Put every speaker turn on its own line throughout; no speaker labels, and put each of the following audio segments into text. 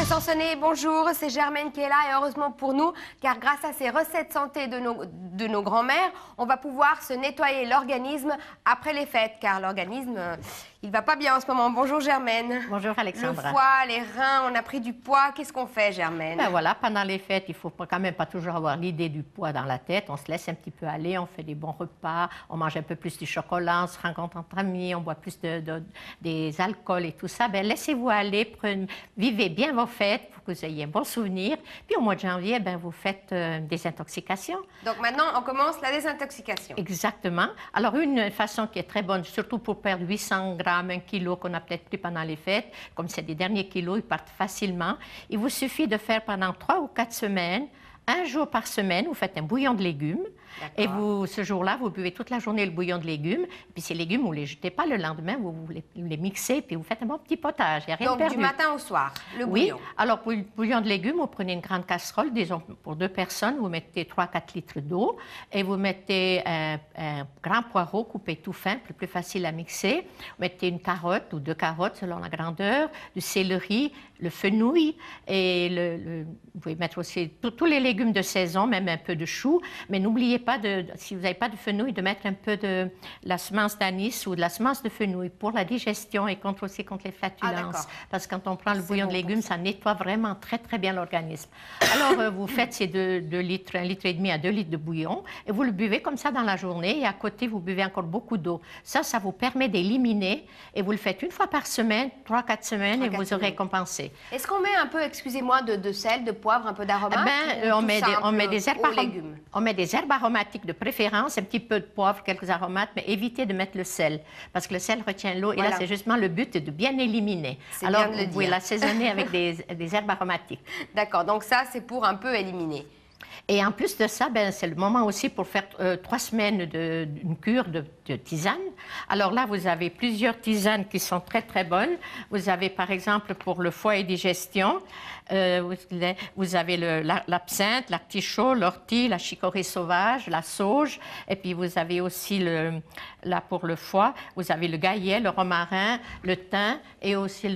Sansonnet, bonjour, c'est Germaine qui est là et heureusement pour nous, car grâce à ces recettes santé de nos grands-mères, on va pouvoir se nettoyer l'organisme après les fêtes, car l'organisme, il va pas bien en ce moment. Bonjour Germaine.
Bonjour Alexandra.
Le foie, les reins, on a pris du poids, qu'est-ce qu'on fait Germaine?
Ben voilà, pendant les fêtes, il faut quand même pas toujours avoir l'idée du poids dans la tête, on se laisse un petit peu aller, on fait des bons repas, on mange un peu plus du chocolat, on se rencontre entre amis, on boit plus des alcools et tout ça. Ben laissez-vous aller, vivez bien vos fêtes pour que vous ayez un bon souvenir. Puis au mois de janvier, ben, vous faites des intoxications.
Donc maintenant, on commence la désintoxication.
Exactement. Alors une façon qui est très bonne, surtout pour perdre 800 grammes, 1 kilo qu'on a peut-être pris pendant les fêtes, comme c'est des derniers kilos, ils partent facilement. Il vous suffit de faire pendant 3 ou 4 semaines, 1 jour par semaine, vous faites un bouillon de légumes. Et vous, ce jour-là, vous buvez toute la journée le bouillon de légumes. Et puis ces légumes, vous ne les jetez pas le lendemain, vous les mixez, puis vous faites un bon petit potage. Il n'y a rien de perdu.
Donc du matin au soir, le bouillon.
Oui. Alors pour le bouillon de légumes, vous prenez une grande casserole, disons pour 2 personnes, vous mettez 3-4 litres d'eau et vous mettez un grand poireau coupé tout fin, plus facile à mixer. Vous mettez une carotte ou 2 carottes selon la grandeur, du céleri, le fenouil et vous pouvez mettre aussi tous les légumes de saison, même un peu de chou, mais n'oubliez pas, si vous n'avez pas de fenouil, de mettre un peu de la semence d'anis ou de la semence de fenouil pour la digestion et aussi contre les flatulences. Parce que quand on prend le bouillon de légumes, ça nettoie vraiment très bien l'organisme. Alors, vous faites ces 2 litres, 1,5 litre à 2 litres de bouillon et vous le buvez comme ça dans la journée et à côté, vous buvez encore beaucoup d'eau. Ça vous permet d'éliminer et vous le faites 1 fois par semaine, 3-4 semaines et vous aurez compensé.
Est-ce qu'on met un peu, excusez-moi, de sel, de poivre, un peu d'aromate?
On met des herbes aromatiques de préférence, un petit peu de poivre, quelques aromates, mais évitez de mettre le sel, parce que le sel retient l'eau, et là, c'est justement le but de bien éliminer. Alors, vous pouvez l'assaisonner avec des herbes aromatiques.
D'accord, donc ça, c'est pour un peu éliminer.
Et en plus de ça, ben, c'est le moment aussi pour faire 3 semaines d'une cure de tisane. Alors là, vous avez plusieurs tisanes qui sont très bonnes. Vous avez, par exemple, pour le foie et digestion, vous avez l'absinthe, l'artichaut, l'ortie, la chicorée sauvage, la sauge. Et puis, vous avez aussi, là, pour le foie, vous avez le gaillet, le romarin, le thym et aussi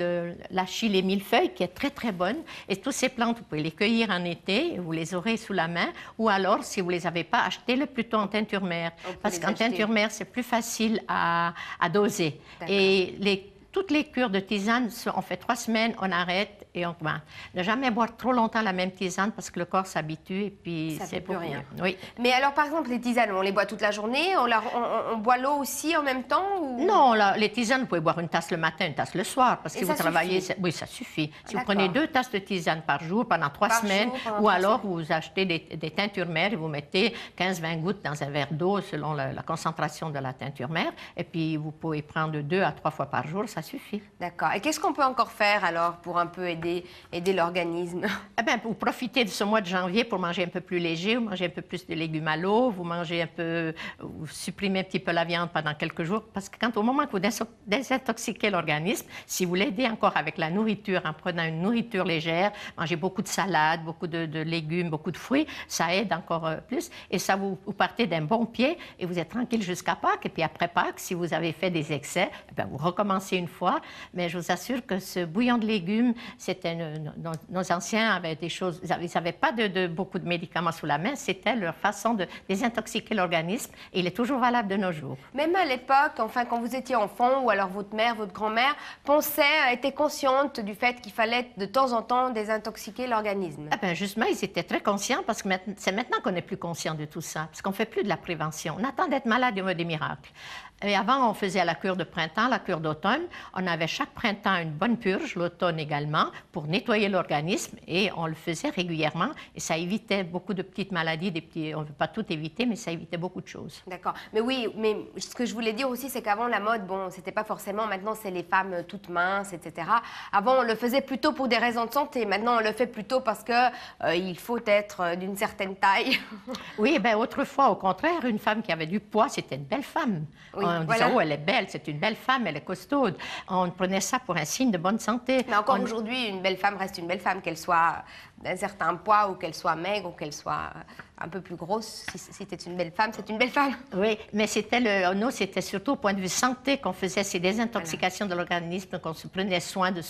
l'achille et millefeuille, qui est très bonne. Et toutes ces plantes, vous pouvez les cueillir en été, vous les aurez sous la main. Ou alors, si vous ne les avez pas, achetez-le plutôt en teinture mère. Parce qu'en teinture mère, c'est plus facile à doser. Et toutes les cures de tisane, on fait 3 semaines, on arrête et on commence. Ne jamais boire trop longtemps la même tisane parce que le corps s'habitue et puis c'est plus rien. Oui.
Mais alors, par exemple, les tisanes, on les boit toute la journée, on boit l'eau aussi en même temps ou...
Non, les tisanes, vous pouvez boire 1 tasse le matin, 1 tasse le soir. Parce que si vous travaillez, oui, ça suffit. Si vous prenez 2 tasses de tisane par jour pendant 3 semaines, ou alors vous achetez des teintures mères et vous mettez 15-20 gouttes dans un verre d'eau selon la concentration de la teinture mère. Et puis vous pouvez prendre 2 à 3 fois par jour, ça suffit.
D'accord. Et qu'est-ce qu'on peut encore faire alors pour un peu aider l'organisme?
Eh bien, vous profitez de ce mois de janvier pour manger un peu plus léger, vous mangez un peu plus de légumes à l'eau, vous mangez un peu, vous supprimez un petit peu la viande pendant quelques jours, parce que au moment que vous désintoxiquez l'organisme, si vous l'aidez encore avec la nourriture, en prenant une nourriture légère, mangez beaucoup de salades, beaucoup de légumes, beaucoup de fruits, ça aide encore plus, et ça vous partez d'un bon pied, et vous êtes tranquille jusqu'à Pâques, et puis après Pâques, si vous avez fait des excès, eh bien, vous recommencez une fois, mais je vous assure que ce bouillon de légumes, nos anciens avaient des choses, ils n'avaient pas beaucoup de médicaments sous la main, c'était leur façon de désintoxiquer l'organisme et il est toujours valable de nos jours.
Même à l'époque, enfin quand vous étiez enfant ou alors votre mère, votre grand-mère était consciente du fait qu'il fallait de temps en temps désintoxiquer l'organisme?
Ah ben justement, ils étaient très conscients parce que c'est maintenant qu'on est plus conscient de tout ça, parce qu'on ne fait plus de la prévention. On attend d'être malade et on veut des miracles. Et avant, on faisait la cure de printemps, la cure d'automne. On avait chaque printemps une bonne purge, l'automne également, pour nettoyer l'organisme et on le faisait régulièrement et ça évitait beaucoup de petites maladies, on ne veut pas tout éviter, mais ça évitait beaucoup de choses.
D'accord. Mais oui, mais ce que je voulais dire aussi, c'est qu'avant la mode, bon, c'était pas forcément, maintenant c'est les femmes toutes minces, etc. Avant, on le faisait plutôt pour des raisons de santé. Maintenant, on le fait plutôt parce que il faut être d'une certaine taille.
Oui, ben autrefois, au contraire, une femme qui avait du poids, c'était une belle femme. Oui. On disait, oh, elle est belle, c'est une belle femme, elle est costaude. On prenait ça pour un signe de bonne santé.
Mais encore aujourd'hui, une belle femme reste une belle femme, qu'elle soit d'un certain poids ou qu'elle soit maigre ou qu'elle soit un peu plus grosse. Si c'était une belle femme, c'est une belle femme.
Oui, mais nous, c'était surtout au point de vue santé qu'on faisait ces désintoxications de l'organisme, qu'on se prenait soin de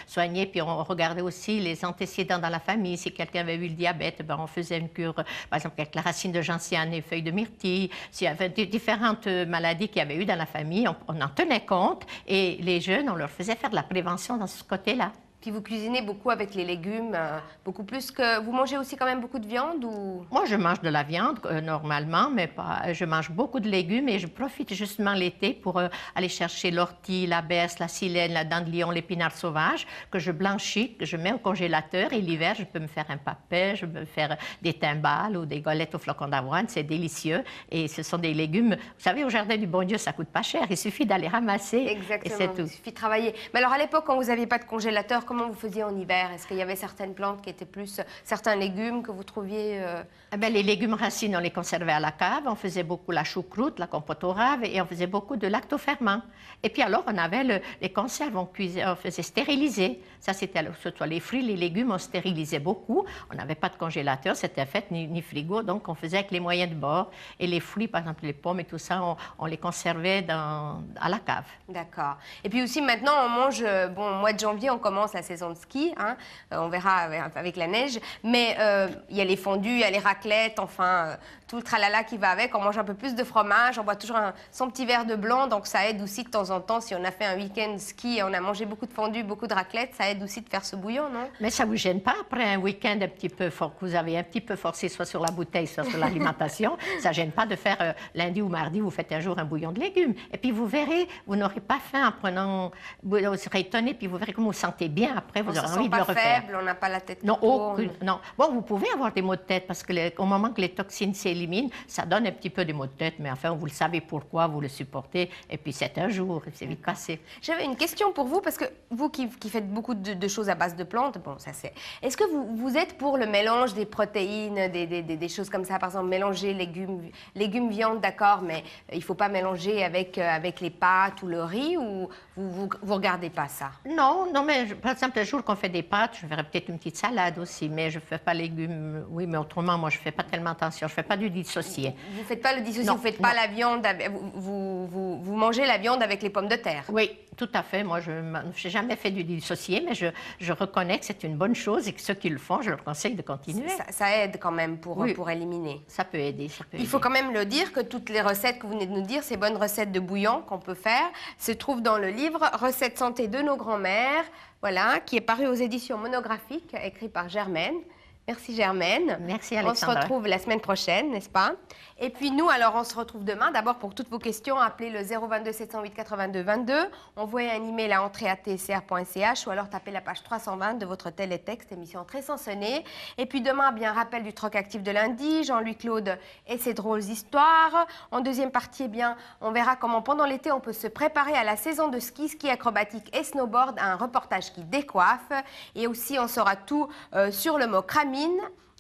soigner, puis on regardait aussi les antécédents dans la famille. Si quelqu'un avait eu le diabète, ben, on faisait une cure, par exemple, avec la racine de gentiane et feuilles de myrtille. S'il y avait différentes maladies qu'il y avait eu dans la famille, on en tenait compte, et les jeunes, on leur faisait faire de la prévention dans ce côté-là.
Puis vous cuisinez beaucoup avec les légumes, beaucoup plus que... Vous mangez aussi quand même beaucoup de viande ou...
Moi, je mange de la viande normalement, mais pas... je mange beaucoup de légumes et je profite justement l'été pour aller chercher l'ortie, la berce, la silène, la dent de lion, l'épinard sauvage, que je blanchis, que je mets au congélateur, et l'hiver, je peux me faire un papet, je peux me faire des timbales ou des galettes aux flocons d'avoine. C'est délicieux et ce sont des légumes... Vous savez, au Jardin du Bon Dieu, ça coûte pas cher. Il suffit d'aller ramasser.
Exactement,
et c'est tout.
Il suffit de travailler. Mais alors, à l'époque, quand vous n'aviez pas de congélateur, comment vous faisiez en hiver? Est-ce qu'il y avait certaines plantes qui étaient plus... certains légumes que vous trouviez...
Eh bien, les légumes racines, on les conservait à la cave. On faisait beaucoup la choucroute, la compote au rave, et on faisait beaucoup de lactoferment. Et puis alors, on avait les conserves, on faisait stériliser. Ça, c'était surtout les fruits, les légumes, on stérilisait beaucoup. On n'avait pas de congélateur, c'était fait ni frigo, donc on faisait avec les moyens de bord. Et les fruits, par exemple les pommes et tout ça, on les conservait à la cave.
D'accord. Et puis aussi, maintenant, on mange... Bon, au mois de janvier, on commence la saison de ski, hein, on verra avec la neige, mais il y a les fondus, il y a les raclettes, enfin, tout le tralala qui va avec. On mange un peu plus de fromage, on boit toujours son petit verre de blanc, donc ça aide aussi de temps en temps. Si on a fait un week-end ski et on a mangé beaucoup de fondus, beaucoup de raclettes, ça aide aussi de faire ce bouillon, non?
Mais ça ne vous gêne pas, après un week-end un petit peu fort, que vous avez un petit peu forcé, soit sur la bouteille, soit sur l'alimentation, ça ne gêne pas de faire lundi ou mardi, vous faites un jour un bouillon de légumes. Et puis vous verrez, vous n'aurez pas faim en prenant... Vous serez étonné, puis vous verrez comment vous vous sentez bien après, vous aurez envie de le refaire.
Faible, on n'a pas la tête
non,
qui tourne.
non. Bon, vous pouvez avoir des maux de tête, parce qu'au moment que les toxines s'éliminent, ça donne un petit peu des maux de tête, mais enfin, vous le savez pourquoi, vous le supportez, et puis c'est un jour, c'est vite passé.
J'avais une question pour vous, parce que vous qui faites beaucoup de choses à base de plantes, bon, ça c'est... Est-ce que vous êtes pour le mélange des protéines, des choses comme ça, par exemple, mélanger légumes viande, d'accord, mais il ne faut pas mélanger avec les pâtes ou le riz, ou vous regardez pas ça?
Non, mais par exemple, le jour qu'on fait des pâtes, je ferais peut-être une petite salade aussi, mais je ne fais pas légumes, oui, mais autrement, moi, je ne fais pas tellement attention, je ne fais pas du dissocié.
Vous ne faites pas le dissocié,
non,
vous ne faites pas la viande, vous mangez la viande avec les pommes de terre?
Oui, tout à fait. Moi, je n'ai jamais fait du dissocié, mais je reconnais que c'est une bonne chose et que ceux qui le font, je leur conseille de continuer.
Ça aide quand même pour éliminer.
Ça peut aider,
Il faut quand même le dire que toutes les recettes que vous venez de nous dire, ces bonnes recettes de bouillon qu'on peut faire, se trouvent dans le livre « Recettes santé de nos grands-mères », voilà, qui est paru aux éditions monographiques, écrit par Germaine. Merci Germaine.
Merci Alexandra.
On se retrouve la semaine prochaine, n'est-ce pas? Et puis nous, alors on se retrouve demain. D'abord, pour toutes vos questions, appelez le 022 708 82 22. Envoyez un email à entrée@tsr.ch ou alors tapez la page 320 de votre télétexte, émission Très Sansonnée. Et puis demain, bien rappel du troc actif de lundi, Jean-Louis Claude et ses drôles histoires. En deuxième partie, eh bien, on verra comment pendant l'été on peut se préparer à la saison de ski, ski acrobatique et snowboard, un reportage qui décoiffe. Et aussi, on saura tout sur le mot cramine,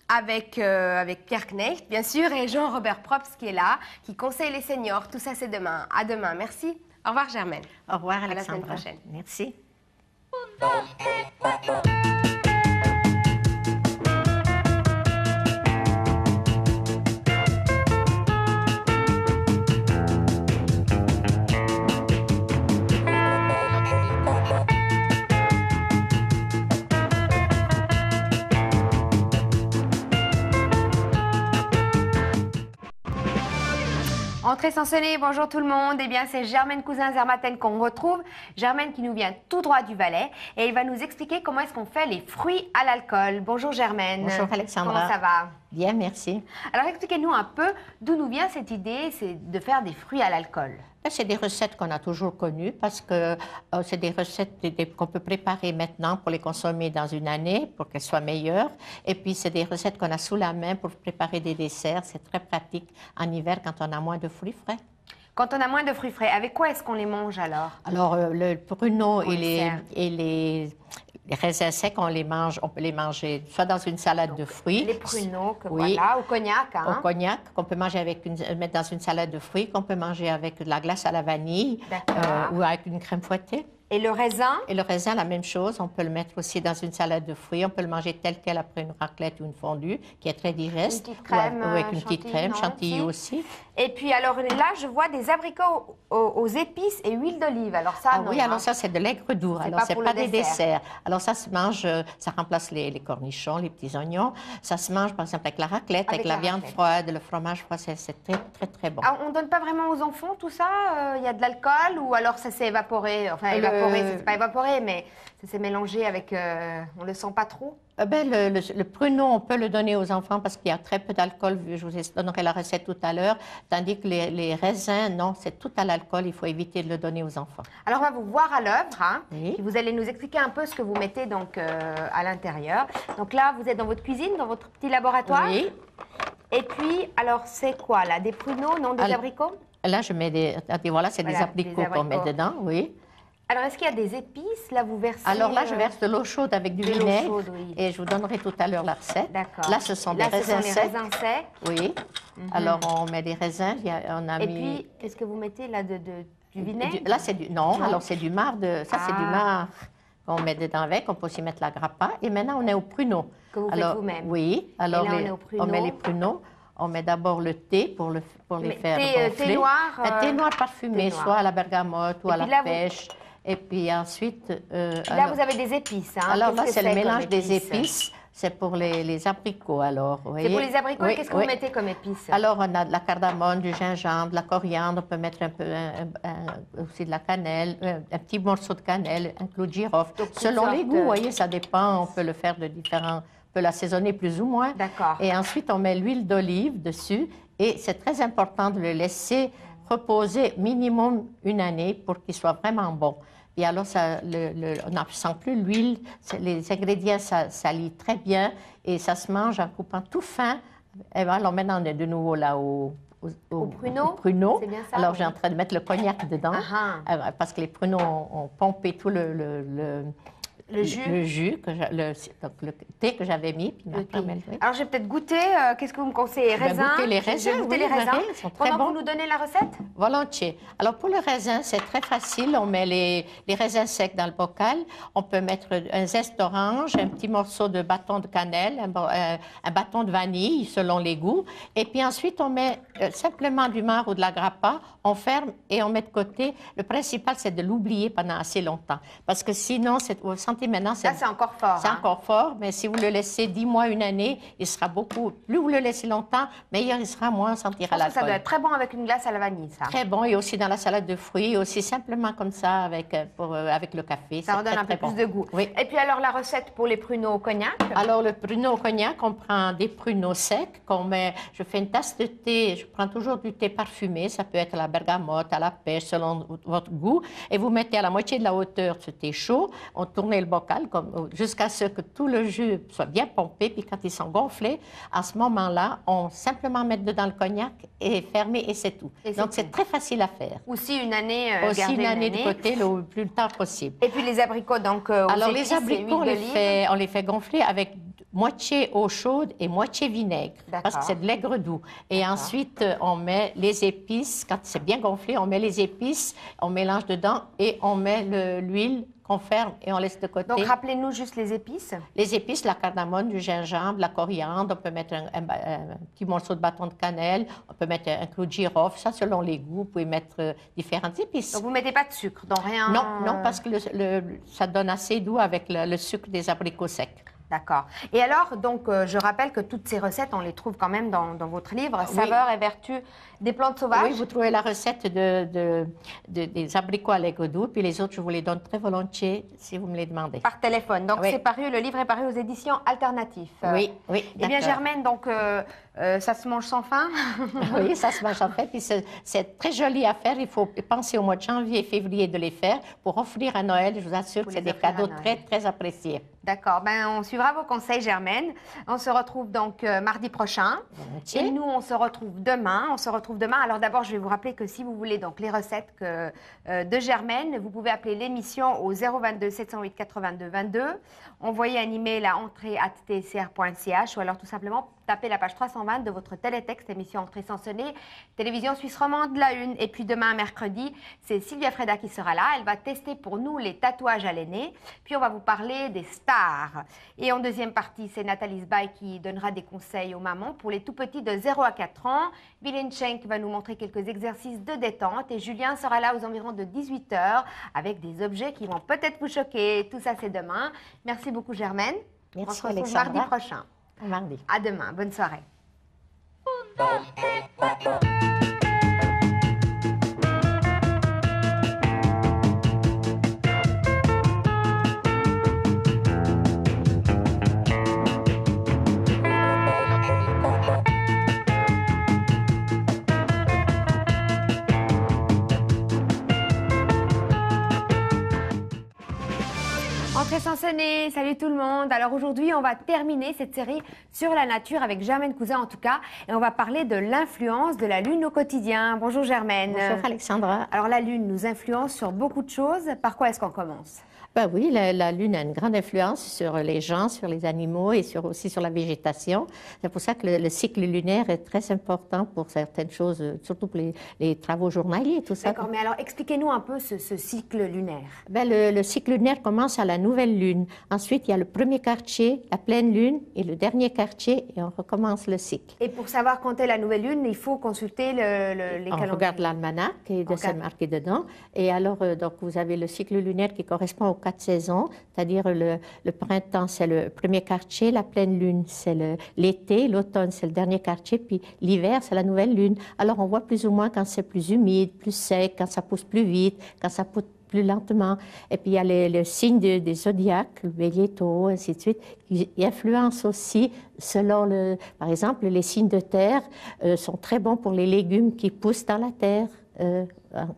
avec Pierre Knecht, bien sûr, et Jean-Robert Probst qui est là, qui conseille les seniors. Tout ça, c'est demain. À demain. Merci. Au revoir, Germaine.
Au revoir, Alexandra.
À la semaine prochaine.
Merci.
Entrée Sansonnée, bonjour tout le monde. Eh bien, c'est Germaine Cousin-Zermatten qu'on retrouve. Germaine qui nous vient tout droit du Valais et elle va nous expliquer comment est-ce qu'on fait les fruits à l'alcool. Bonjour Germaine.
Bonjour Alexandra.
Comment ça va?
Bien, merci.
Alors expliquez-nous un peu d'où nous vient cette idée, c'est de faire des fruits à l'alcool.
C'est des recettes qu'on a toujours connues parce que c'est des recettes qu'on peut préparer maintenant pour les consommer dans une année, pour qu'elles soient meilleures. Et puis, c'est des recettes qu'on a sous la main pour préparer des desserts. C'est très pratique en hiver quand on a moins de fruits frais.
Quand on a moins de fruits frais, avec quoi est-ce qu'on les mange alors?
Alors, le pruneau et les raisins secs, on peut les manger soit dans une salade de fruits.
Les pruneaux, voilà, au cognac. Hein?
Au cognac, qu'on peut manger mettre dans une salade de fruits, qu'on peut manger avec de la glace à la vanille ou avec une crème fouettée.
Et le raisin?
Et le raisin, la même chose. On peut le mettre aussi dans une salade de fruits. On peut le manger tel quel après une raclette ou une fondue, qui est très digeste.
Une petite crème,
ou avec une petite crème, chantilly
aussi.
aussi.
Et puis, alors là, je vois des abricots aux épices et huile d'olive. Alors ça,
Ah
non,
oui, alors
hein.
ça, c'est de l'aigre doux. Alors, c'est pas des desserts. Alors, ça se mange, ça remplace les cornichons, les petits oignons. Ça se mange, par exemple, avec la raclette, avec la viande froide, le fromage froid. C'est très, très, très bon.
Ah, on ne donne pas vraiment aux enfants tout ça? Il y a de l'alcool ou alors ça s'est évaporé? Enfin, évaporé, c'est pas évaporé, mais ça s'est mélangé avec... on ne le sent pas trop?
Le pruneau, on peut le donner aux enfants parce qu'il y a très peu d'alcool. Je vous donnerai la recette tout à l'heure. Tandis que les raisins, non, c'est tout à l'alcool. Il faut éviter de le donner aux enfants.
Alors, on va vous voir à l'œuvre. Hein,
oui.
Et vous allez nous expliquer un peu ce que vous mettez donc, à l'intérieur. Donc là, vous êtes dans votre cuisine, dans votre petit laboratoire.
Oui.
Et puis, alors, c'est quoi là? Des pruneaux, non? Des abricots?
Là, je mets des... Voilà, c'est des abricots qu'on met dedans, oui.
Alors, est-ce qu'il y a des épices? Là, vous versez...
Alors là, je verse de l'eau chaude avec du vinaigre.
Chaude, oui.
Et je vous donnerai tout à l'heure la recette.
D'accord.
Là, ce sont des raisins secs. Oui. Alors, on met des raisins. On a
Et puis, qu'est-ce que vous mettez là du vinaigre?
Là, c'est du... Non, alors c'est du marc de... Ça, c'est du marc qu'on met dedans avec. On peut aussi mettre la grappa. Et maintenant, on est au pruneau.
Que vous faites vous-même?
Oui. Alors,
et là, on
met les pruneaux. On met d'abord le thé pour les faire gonfler.
Thé noir?
Un thé noir parfumé, soit à la bergamote ou à la pêche. Et puis ensuite...
là, vous avez des épices. Hein.
Alors là, c'est le mélange des épices. C'est pour les abricots, alors.
C'est pour les abricots. Oui, qu'est-ce que vous mettez comme épices?
Alors, on a de la cardamome, du gingembre, de la coriandre. On peut mettre un peu aussi de la cannelle, un petit morceau de cannelle, un clou de girofle. Donc, selon les goûts, vous voyez, ça dépend. On peut le faire de différents... On peut l'assaisonner plus ou moins.
D'accord.
Et ensuite, on met l'huile d'olive dessus. Et c'est très important de le laisser reposer minimum une année pour qu'il soit vraiment bon. Et alors, on ne sent plus l'huile, les ingrédients s'allient très bien et ça se mange en coupant tout fin. Et alors maintenant, on est de nouveau là au pruneau.
C'est bien ça,
alors, j'ai en train de mettre le cognac dedans parce que les pruneaux ont pompé tout le jus, donc le thé que j'avais mis. Puis
alors, je vais peut-être goûter. Qu'est-ce que vous me conseillez? Raisins?
Goûter les raisins.
Je vais goûter les raisins.
Ils sont très bons.
Vous nous donnez la recette?
Volontiers. Alors, pour le raisin, c'est très facile. On met les raisins secs dans le bocal. On peut mettre un zeste d'orange, un petit morceau de bâton de cannelle, un bâton de vanille, selon les goûts. Et puis ensuite, on met simplement du marc ou de la grappa. On ferme et on met de côté. Le principal, c'est de l'oublier pendant assez longtemps. Parce que sinon, vous sentez maintenant...
Ça, c'est encore fort.
C'est encore fort, mais si vous le laissez 10 mois, une année, il sera beaucoup... Plus vous le laissez longtemps, meilleur il sera, moins on sentira l'alcool.
Ça doit être très bon avec une glace à la vanille, ça.
Très bon, et aussi dans la salade de fruits, aussi simplement comme ça, avec le café.
Ça redonne un peu plus de goût.
Oui.
Et puis alors, la recette pour les pruneaux au cognac? Alors,
le pruneau au cognac, on prend des pruneaux secs, je fais une tasse de thé, je prends toujours du thé parfumé, ça peut être à la bergamote, à la pêche, selon votre goût, et vous mettez à la moitié de la hauteur de ce thé chaud, on tourne le bocal jusqu'à ce que tout le jus soit bien pompé, puis quand ils sont gonflés, à ce moment-là, on simplement met dedans le cognac et fermer, et c'est tout. Donc, c'est très facile à faire.
Aussi une année,
aussi une année de côté, le plus tard possible.
Et puis les abricots, donc,
alors, les abricots, on les fait gonfler avec moitié eau chaude et moitié vinaigre, parce que c'est de l'aigre doux. Et ensuite, on met les épices. Quand c'est bien gonflé, on met les épices, on mélange dedans et on met l'huile qu'on ferme et on laisse de côté.
Donc, rappelez-nous juste les épices.
Les épices, la cardamome, du gingembre, la coriandre, on peut mettre un petit morceau de bâton de cannelle, on peut mettre un clou de girofle, ça selon les goûts, vous pouvez mettre différentes épices.
Donc, vous ne mettez pas de sucre dans rien?
Non, parce que ça donne assez doux avec le sucre des abricots secs.
D'accord. Et alors, donc, je rappelle que toutes ces recettes, on les trouve quand même dans votre livre, Saveurs et vertus des plantes sauvages.
Oui, vous trouvez la recette des abricots à l'aigre doux, puis les autres, je vous les donne très volontiers si vous me les demandez.
Par téléphone. Donc, c'est paru, le livre est paru aux éditions Alternatives.
Oui, oui.
Eh bien, Germaine, donc, ça se mange sans fin?
Oui, ça se mange sans fin, puis c'est très joli à faire. Il faut penser au mois de janvier et février de les faire pour offrir à Noël. Je vous assure que c'est des cadeaux très, très appréciés.
D'accord, ben, on suivra vos conseils, Germaine. On se retrouve donc mardi prochain. Et nous, on se retrouve demain. Alors d'abord, je vais vous rappeler que si vous voulez donc les recettes de Germaine, vous pouvez appeler l'émission au 022 708 82 22. Envoyez un email à entrée@tsr.ch ou alors tout simplement tapez la page 320 de votre télétexte, émission Entrée Sansonnée, télévision suisse romande, la une. Et puis demain, mercredi, c'est Sylvia Freda qui sera là. Elle va tester pour nous les tatouages à l'aîné. Puis on va vous parler des stars. Et en deuxième partie, c'est Nathalie Sbaï qui donnera des conseils aux mamans pour les tout petits de 0 à 4 ans. Bylène Schenk va nous montrer quelques exercices de détente. Et Julien sera là aux environs de 18 h avec des objets qui vont peut-être vous choquer. Tout ça, c'est demain. Merci beaucoup, Germaine.
Merci,
on se retrouve
Alexandra.
mardi prochain.
Mardi.
À demain. Bonne soirée. Entrée Sansonnée, salut tout le monde. Alors aujourd'hui, on va terminer cette série sur la nature avec Germaine Cousin en tout cas. Et on va parler de l'influence de la Lune au quotidien. Bonjour Germaine.
Bonjour Alexandra.
Alors la Lune nous influence sur beaucoup de choses. Par quoi est-ce qu'on commence?
Ben oui, la Lune a une grande influence sur les gens, sur les animaux et aussi sur la végétation. C'est pour ça que le cycle lunaire est très important pour certaines choses, surtout pour les travaux journaliers, tout ça.
D'accord, mais alors expliquez-nous un peu ce cycle lunaire.
Ben, le cycle lunaire commence à la nouvelle Lune. Ensuite, il y a le premier quartier, la pleine Lune, et le dernier quartier, et on recommence le cycle.
Et pour savoir quand est la nouvelle Lune, il faut consulter les calendriers.
On regarde l'almanach, et c'est marqué dedans. Et alors, donc, vous avez le cycle lunaire qui correspond aux 4 saisons, c'est-à-dire le printemps, c'est le premier quartier, la pleine lune, c'est l'été, l'automne, c'est le dernier quartier, puis l'hiver, c'est la nouvelle lune. Alors, on voit plus ou moins quand c'est plus humide, plus sec, quand ça pousse plus vite, quand ça pousse plus lentement. Et puis, il y a le signe des zodiaques, le bélier, taureau, ainsi de suite, qui influencent aussi selon par exemple, les signes de terre sont très bons pour les légumes qui poussent dans la terre.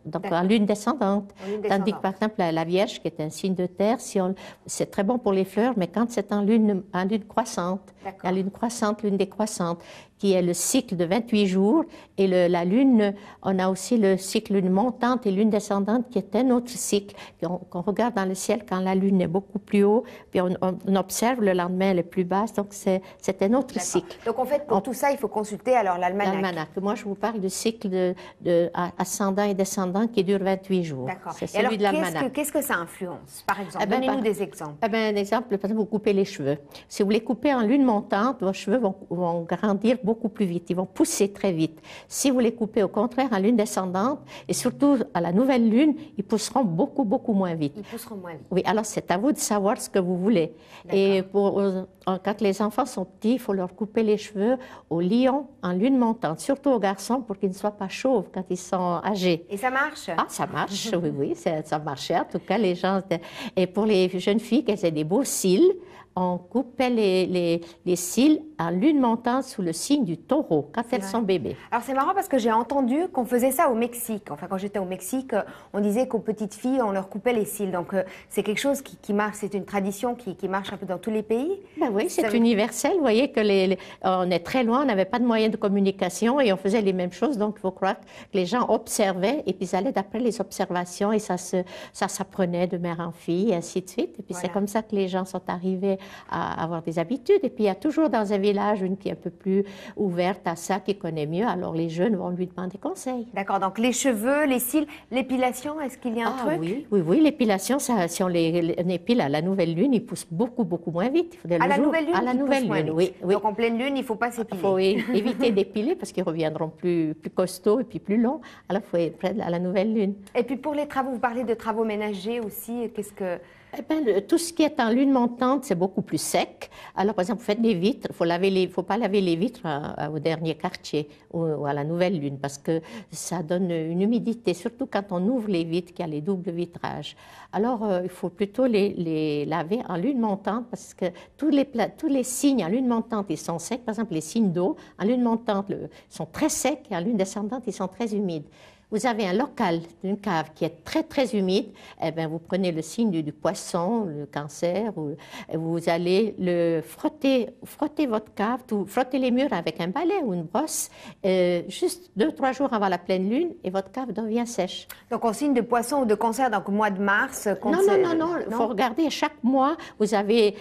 Donc en lune descendante. Tandis que par exemple la Vierge, qui est un signe de terre, c'est très bon pour les fleurs, mais quand c'est en lune croissante, la lune croissante, lune décroissante, qui est le cycle de 28 jours, et la lune, on a aussi le cycle lune montante et lune descendante, qui est un autre cycle qu'on regarde dans le ciel quand la lune est beaucoup plus haut, puis on observe le lendemain, elle est plus basse, donc c'est un autre cycle.
Donc en fait, pour tout ça, il faut consulter alors l'almanach.
Moi, je vous parle du cycle ascendant et descendant qui dure 28 jours.
D'accord.
C'est
et alors,
celui de l'almanach.
qu'est-ce que ça influence? Par exemple, donnez-nous des exemples.
Un exemple, par exemple, vous coupez les cheveux. Si vous les coupez en lune montante, vos cheveux vont grandir beaucoup plus vite. Ils vont pousser très vite. Si vous les coupez au contraire en lune descendante, et surtout à la nouvelle lune, ils pousseront beaucoup, beaucoup moins vite.
Ils pousseront moins vite.
Oui, alors c'est à vous de savoir ce que vous voulez. Et quand les enfants sont petits, il faut leur couper les cheveux au lion en lune montante, surtout aux garçons pour qu'ils ne soient pas chauves quand ils sont âgés.
Et ça marche?
Ah, ça marche, oui, ça marchait. En tout cas, les gens... Et pour les jeunes filles, qu'elles aient des beaux cils, on coupait les cils en lune montante sous le signe du taureau, quand elles sont bébés.
Alors c'est marrant parce que j'ai entendu qu'on faisait ça au Mexique. Enfin, quand j'étais au Mexique, on disait qu'aux petites filles, on leur coupait les cils. Donc c'est quelque chose qui marche, c'est une tradition qui marche un peu dans tous les pays.
Ben oui, c'est universel. Vous voyez que on est très loin, on n'avait pas de moyens de communication et on faisait les mêmes choses. Donc il faut croire que les gens observaient et puis ils allaient d'après les observations et ça s'apprenait de mère en fille et ainsi de suite. Et puis c'est comme ça que les gens sont arrivés à avoir des habitudes. Et puis, il y a toujours dans un village une qui est un peu plus ouverte à ça, qui connaît mieux. Alors, les jeunes vont lui demander conseil.
D'accord. Donc, les cheveux, les cils, l'épilation, est-ce qu'il y a un truc?
Oui, l'épilation, si on les épile à la nouvelle lune, ils poussent beaucoup, beaucoup moins vite.
À la nouvelle lune?
À la nouvelle lune, oui.
Donc, en pleine lune, il ne faut pas s'épiler.
Il faut éviter d'épiler parce qu'ils reviendront plus costauds et puis plus longs. Alors, il faut prendre à la nouvelle lune.
Et puis, pour les travaux, vous parlez de travaux ménagers aussi. Qu'est-ce que...
Eh bien, tout ce qui est en lune montante, c'est beaucoup plus sec. Alors, par exemple, vous faites des vitres, il ne faut pas laver les vitres au dernier quartier ou à la nouvelle lune parce que ça donne une humidité, surtout quand on ouvre les vitres, qu'il y a les doubles vitrages. Alors, il faut plutôt les laver en lune montante parce que tous les signes en lune montante, ils sont secs. Par exemple, les signes d'eau, en lune montante, sont très secs et en lune descendante, ils sont très humides. Vous avez un local d'une cave qui est très, très humide. Eh bien, vous prenez le signe du poisson, le cancer, et vous allez le frotter votre cave, frotter les murs avec un balai ou une brosse, juste 2-3 jours avant la pleine lune, et votre cave devient sèche.
Donc, en signe de poisson ou de cancer, donc au mois de mars...
Non. Il faut regarder chaque mois, vous avez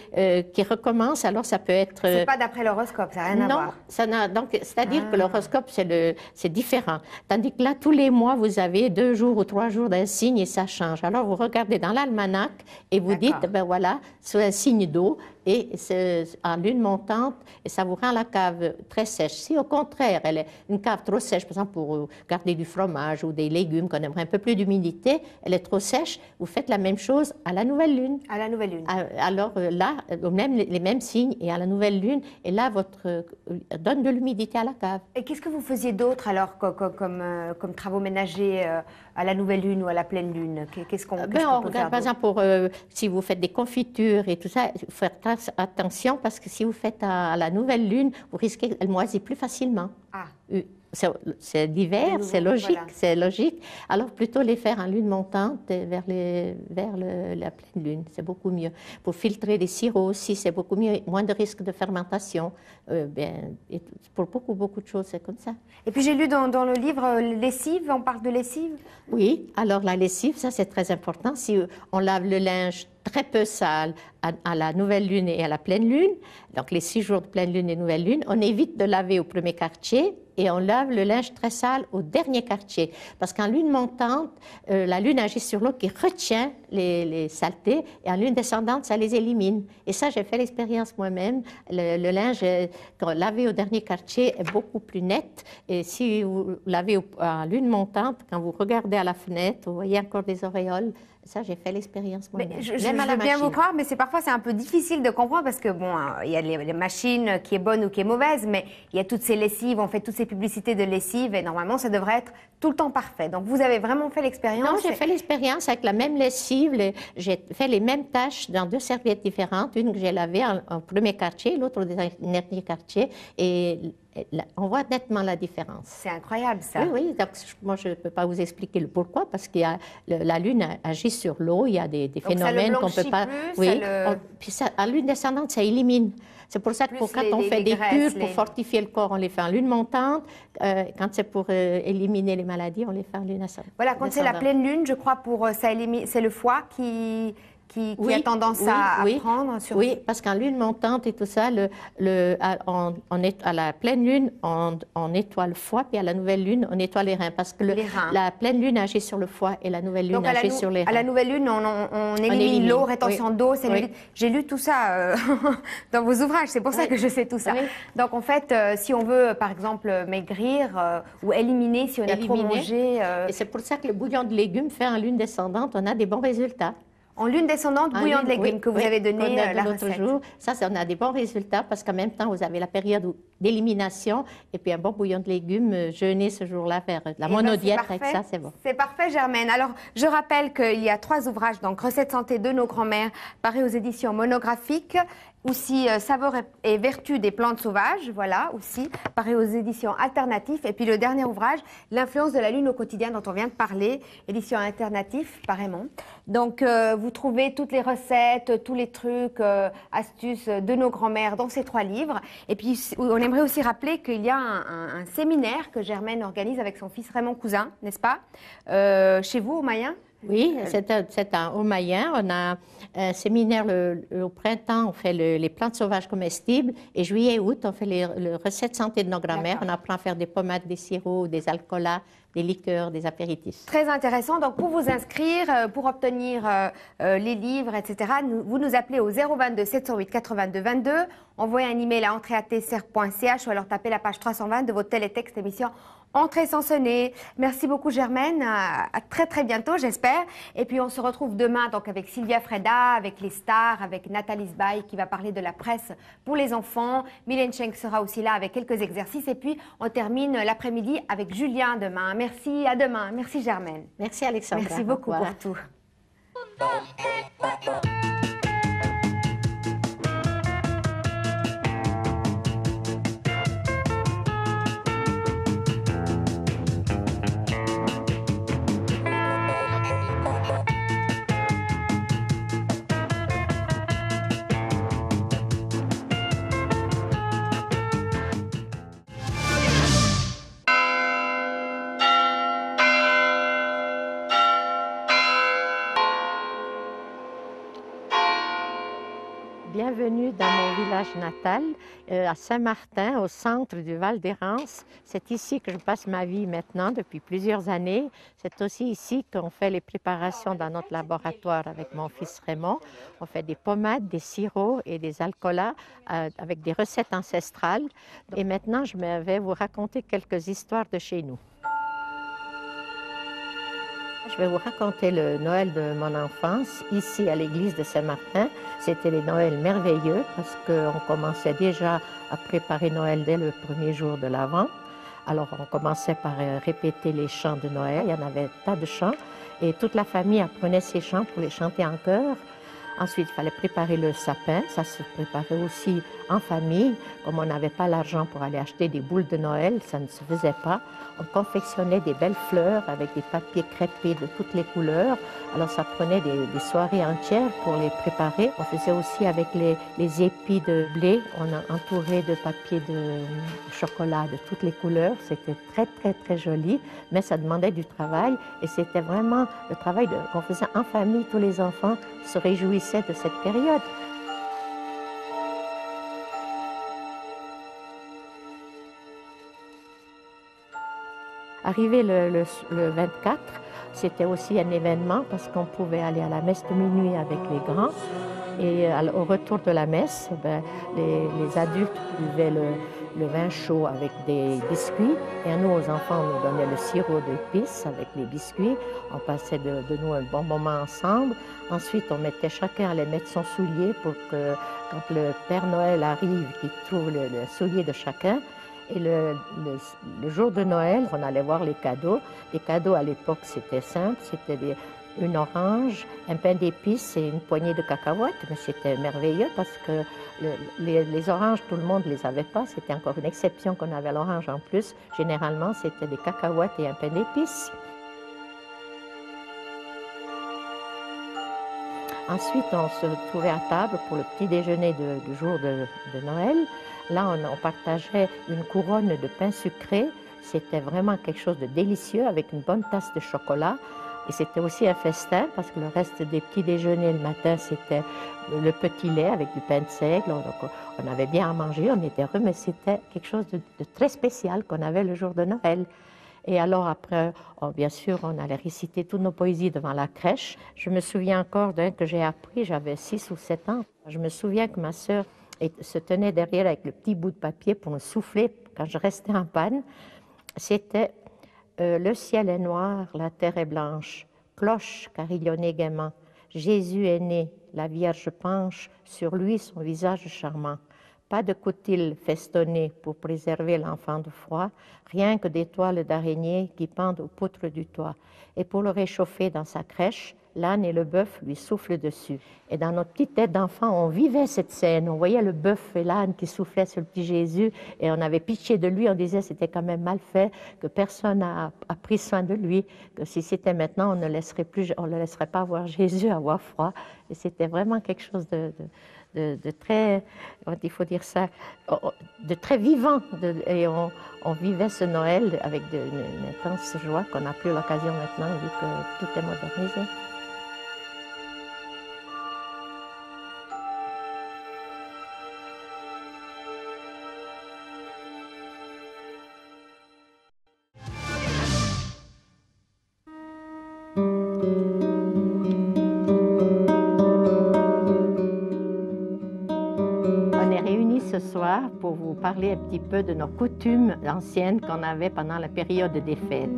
qui recommence, alors ça peut être...
C'est pas d'après l'horoscope, ça n'a rien à voir.
Non, donc c'est-à-dire que l'horoscope, c'est différent. Tandis que là, tous les mois, vous avez 2 jours ou 3 jours d'un signe et ça change. Alors, vous regardez dans l'almanach et vous dites, ben voilà, c'est un signe d'eau et c'est en lune montante et ça vous rend la cave très sèche. Si au contraire, elle est une cave trop sèche, par exemple pour garder du fromage ou des légumes qu'on aimerait un peu plus d'humidité, elle est trop sèche, vous faites la même chose à la nouvelle lune.
À la nouvelle lune.
Alors là, les mêmes signes et à la nouvelle lune, et là, donne de l'humidité à la cave.
Et qu'est-ce que vous faisiez d'autre alors comme travaux ménagers à la nouvelle lune ou à la pleine lune? Qu'est-ce qu'on peut
regarde,
faire
par exemple, si vous fêtes des confitures et tout ça, il faut faire attention parce que si vous faites à la nouvelle lune, vous risquez qu'elle moisit plus facilement.
Ah.
C'est l'hiver, c'est logique,
voilà.
C'est logique. Alors plutôt les faire en lune montante vers la pleine lune, c'est beaucoup mieux. Pour filtrer les sirops aussi, c'est beaucoup mieux, moins de risque de fermentation. Pour beaucoup de choses, c'est comme ça.
Et puis j'ai lu dans le livre lessive, on parle de lessive.
Oui, alors la lessive, ça c'est très important. Si on lave le linge très peu sale à la nouvelle lune et à la pleine lune, donc les 6 jours de pleine lune et nouvelle lune, on évite de laver au premier quartier et on lave le linge très sale au dernier quartier. Parce qu'en lune montante, la lune agit sur l'eau qui retient les saletés et en lune descendante, ça les élimine. Et ça, j'ai fait l'expérience moi-même. Le linge lavé au dernier quartier est beaucoup plus net. Et si vous lavez en lune montante, quand vous regardez à la fenêtre, vous voyez encore des auréoles. Ça, j'ai fait l'expérience moi-même.
Je veux bien vous croire, mais parfois c'est un peu difficile de comprendre parce que, bon, il y a les machines qui est bonne ou qui est mauvaise, mais il y a toutes ces lessives, on fait toutes ces publicités de lessive et normalement, ça devrait être tout le temps parfait. Donc, vous avez vraiment fait l'expérience?
Non, j'ai fait l'expérience avec la même lessive. J'ai fait les mêmes tâches dans 2 serviettes différentes. Une que j'ai lavée en premier quartier, l'autre au dernier quartier. Et on voit nettement la différence.
C'est incroyable, ça.
Oui. Donc, moi, je ne peux pas vous expliquer le pourquoi, parce que la Lune agit sur l'eau. Il y a des phénomènes qu'on ne peut pas... Puis en Lune descendante, ça élimine. C'est pour ça que quand on fait des cures pour fortifier le corps, on les fait en lune montante. Quand c'est pour éliminer les maladies, on les fait en lune ascendante.
Voilà, quand c'est la pleine lune, je crois, c'est le foie qui a tendance à prendre.
Oui, parce qu'en lune montante et tout ça, à la pleine lune, on nettoie le foie, puis à la nouvelle lune, on nettoie les reins. Parce que la pleine lune agit sur le foie et la nouvelle lune agit sur les reins.
À la nouvelle lune, on élimine l'eau, rétention d'eau, cellulite. J'ai lu tout ça dans vos ouvrages, c'est pour ça que je sais tout ça. Oui. Donc en fait, si on veut, par exemple, maigrir ou éliminer, si on a trop mangé...
Et c'est pour ça que le bouillon de légumes fait en lune descendante, on a des bons résultats.
En lune descendante, bouillon de légumes que vous avez donné la recette.
Jour. Ça, on a des bons résultats parce qu'en même temps, vous avez la période d'élimination et puis un bon bouillon de légumes, jeûner ce jour-là vers la monodiète avec ça, c'est bon.
C'est parfait, Germaine. Alors, je rappelle qu'il y a 3 ouvrages, donc Recettes santé de nos grands-mères, parus aux éditions monographiques. Aussi, Saveurs et vertus des plantes sauvages, voilà, aussi, paru aux éditions alternatives. Et puis le dernier ouvrage, L'influence de la lune au quotidien, dont on vient de parler, édition alternative, pareillement. Donc, vous trouvez toutes les recettes, tous les trucs, astuces de nos grands-mères dans ces 3 livres. Et puis, on aimerait aussi rappeler qu'il y a un séminaire que Germaine organise avec son fils Raymond Cousin, n'est-ce pas, chez vous, au Mayen?
Oui, c'est au Mayen. On a un séminaire au printemps, on fait les plantes sauvages comestibles. Et juillet et août, on fait les recettes santé de nos grands-mères. On apprend à faire des pommades, des sirops, des alcoolats, des liqueurs, des apéritifs.
Très intéressant. Donc, pour vous inscrire, pour obtenir les livres, etc., vous nous appelez au 022 708 82 22. Envoyez un email à entrée@tcr.ch ou alors tapez la page 320 de votre télétexte émission Entrée sans sonner. Merci beaucoup, Germaine. À très, très bientôt, j'espère. Et puis, on se retrouve demain donc, avec Sylvia Freda, avec les stars, avec Nathalie Sbaï qui va parler de la presse pour les enfants. Mylène Schenk sera aussi là avec quelques exercices. Et puis, on termine l'après-midi avec Julien demain. Merci, à demain. Merci, Germaine.
Merci, Alexandra.
Merci beaucoup pour tout.
venue dans mon village natal, à Saint-Martin, au centre du Val d'Hérens. C'est ici que je passe ma vie maintenant depuis plusieurs années. C'est aussi ici qu'on fait les préparations dans notre laboratoire avec mon fils Raymond. On fait des pommades, des sirops et des alcoolats avec des recettes ancestrales. Et maintenant, je vais vous raconter quelques histoires de chez nous. Je vais vous raconter le Noël de mon enfance, ici à l'église de Saint-Martin. C'était des Noëls merveilleux parce qu'on commençait déjà à préparer Noël dès le premier jour de l'Avent. Alors on commençait par répéter les chants de Noël, il y en avait un tas de chants, et toute la famille apprenait ces chants pour les chanter en chœur. Ensuite, il fallait préparer le sapin, ça se préparait aussi en famille. Comme on n'avait pas l'argent pour aller acheter des boules de Noël, ça ne se faisait pas. On confectionnait des belles fleurs avec des papiers crêpés de toutes les couleurs. Alors ça prenait des soirées entières pour les préparer. On faisait aussi avec les épis de blé, on entourait de papier de chocolat de toutes les couleurs. C'était très très très joli, mais ça demandait du travail et c'était vraiment le travail qu'on faisait en famille. Tous les enfants se réjouissaient de cette période. Arrivé le 24, c'était aussi un événement parce qu'on pouvait aller à la messe de minuit avec les grands. Et au retour de la messe, les adultes buvaient le vin chaud avec des biscuits. Et à nous, aux enfants, on nous donnait le sirop d'épices avec les biscuits. On passait de nous un bon moment ensemble. Ensuite, on mettait chacun allait mettre son soulier pour que quand le Père Noël arrive, qu'il trouve le soulier de chacun. Et le jour de Noël, on allait voir les cadeaux. Les cadeaux, à l'époque, c'était simple. C'était une orange, un pain d'épices et une poignée de cacahuètes. Mais c'était merveilleux parce que les oranges, tout le monde ne les avait pas. C'était encore une exception qu'on avait l'orange en plus. Généralement, c'était des cacahuètes et un pain d'épices. Ensuite, on se trouvait à table pour le petit déjeuner du jour de Noël. Là, on partageait une couronne de pain sucré. C'était vraiment quelque chose de délicieux avec une bonne tasse de chocolat. Et c'était aussi un festin parce que le reste des petits déjeuners le matin, c'était le petit lait avec du pain de seigle. Donc, on avait bien à manger, on était heureux, mais c'était quelque chose de très spécial qu'on avait le jour de Noël. Et alors après, bien sûr, on allait réciter toutes nos poésies devant la crèche. Je me souviens encore d'un que j'ai appris, j'avais 6 ou 7 ans. Je me souviens que ma sœur se tenait derrière avec le petit bout de papier pour me souffler quand je restais en panne. C'était le ciel est noir, la terre est blanche, cloche carillonnée gaiement. Jésus est né, la Vierge penche sur lui son visage charmant. Pas de coutil festonné pour préserver l'enfant du froid, rien que des toiles d'araignée qui pendent aux poutres du toit. Et pour le réchauffer dans sa crèche, l'âne et le bœuf lui soufflent dessus. Et dans notre petite tête d'enfant, on vivait cette scène. On voyait le bœuf et l'âne qui soufflaient sur le petit Jésus et on avait pitié de lui. On disait que c'était quand même mal fait, que personne n'a pris soin de lui, que si c'était maintenant, on ne le laisserait pas voir Jésus avoir froid. Et c'était vraiment quelque chose de très, il faut dire ça, de très vivant. Et on vivait ce Noël avec une intense joie qu'on n'a plus l'occasion maintenant vu que tout est modernisé. Ce soir pour vous parler un petit peu de nos coutumes anciennes qu'on avait pendant la période des fêtes.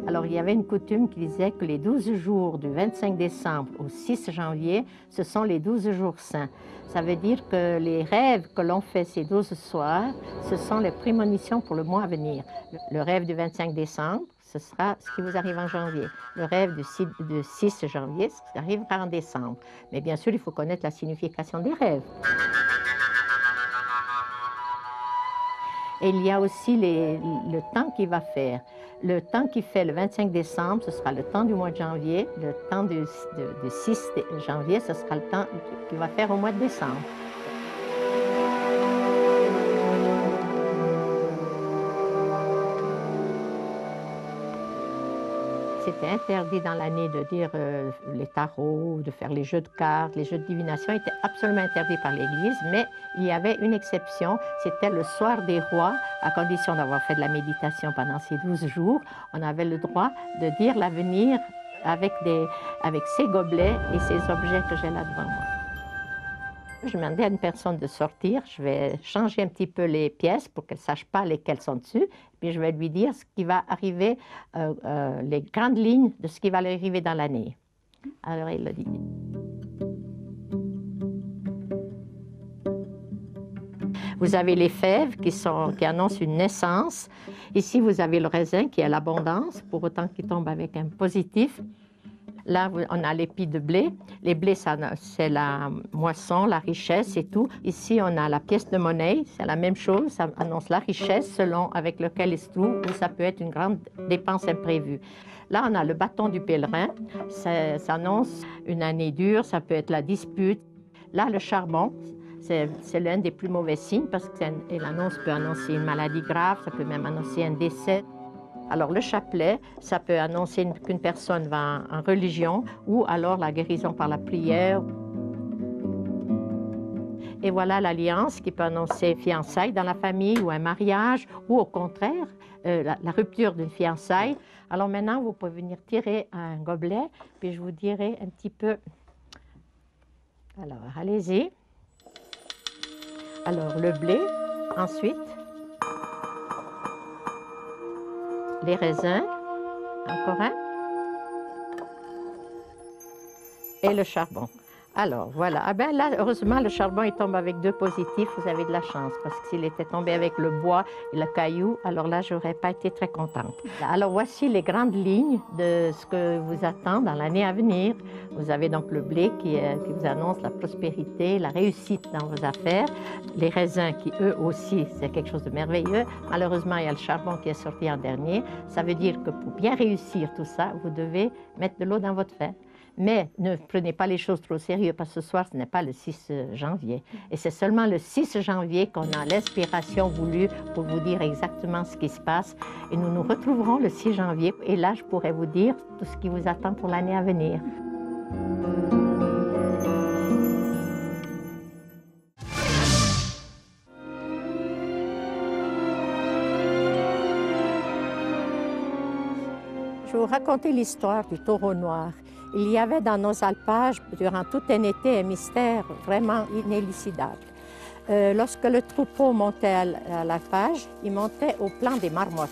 Alors il y avait une coutume qui disait que les 12 jours du 25 décembre au 6 janvier, ce sont les 12 jours saints. Ça veut dire que les rêves que l'on fait ces 12 soirs, ce sont les prémonitions pour le mois à venir. Le rêve du 25 décembre, ce sera ce qui vous arrive en janvier. Le rêve du 6 janvier, ce qui arrivera en décembre. Mais bien sûr, il faut connaître la signification des rêves. Et il y a aussi le temps qu'il va faire. Le temps qu'il fait le 25 décembre, ce sera le temps du mois de janvier. Le temps du 6 janvier, ce sera le temps qu'il va faire au mois de décembre. C'était interdit dans l'année de dire les tarots, de faire les jeux de cartes, les jeux de divination étaient absolument interdits par l'Église, mais il y avait une exception, c'était le soir des rois, à condition d'avoir fait de la méditation pendant ces 12 jours, on avait le droit de dire l'avenir avec ces gobelets et ces objets que j'ai là devant moi. Je demandais à une personne de sortir, je vais changer un petit peu les pièces pour qu'elle ne sache pas lesquelles sont dessus, puis je vais lui dire ce qui va arriver, les grandes lignes de ce qui va lui arriver dans l'année. Alors il a dit. Vous avez les fèves qui annoncent une naissance. Ici, vous avez le raisin qui est l'abondance, pour autant qu'il tombe avec un positif. Là, on a l'épi de blé. Les blés, c'est la moisson, la richesse et tout. Ici, on a la pièce de monnaie. C'est la même chose. Ça annonce la richesse selon avec lequel il se trouve, ou ça peut être une grande dépense imprévue. Là, on a le bâton du pèlerin. Ça annonce une année dure. Ça peut être la dispute. Là, le charbon. C'est l'un des plus mauvais signes parce que l'annonce peut annoncer une maladie grave. Ça peut même annoncer un décès. Alors, le chapelet, ça peut annoncer qu'une personne va en religion ou alors la guérison par la prière. Et voilà l'alliance qui peut annoncer fiançailles dans la famille ou un mariage ou au contraire, la rupture d'une fiançaille. Alors maintenant, vous pouvez venir tirer un gobelet, puis je vous dirai un petit peu. Alors, allez-y. Alors, le blé, ensuite. Les raisins, encore un, et le charbon. Alors, voilà. Ah ben là, heureusement, le charbon, il tombe avec 2 positifs. Vous avez de la chance, parce que s'il était tombé avec le bois et le caillou, alors là, je n'aurais pas été très contente. Alors, voici les grandes lignes de ce que vous attend dans l'année à venir. Vous avez donc le blé qui vous annonce la prospérité, la réussite dans vos affaires. Les raisins qui, eux aussi, c'est quelque chose de merveilleux. Malheureusement, il y a le charbon qui est sorti en dernier. Ça veut dire que pour bien réussir tout ça, vous devez mettre de l'eau dans votre vin. Mais ne prenez pas les choses trop au sérieux, parce que ce soir, ce n'est pas le 6 janvier. Et c'est seulement le 6 janvier qu'on a l'inspiration voulue pour vous dire exactement ce qui se passe. Et nous nous retrouverons le 6 janvier. Et là, je pourrai vous dire tout ce qui vous attend pour l'année à venir. Je vais vous raconter l'histoire du taureau noir. Il y avait dans nos alpages, durant tout un été, un mystère vraiment inélucidable. Lorsque le troupeau montait à l'alpage, il montait au plan des marmottes.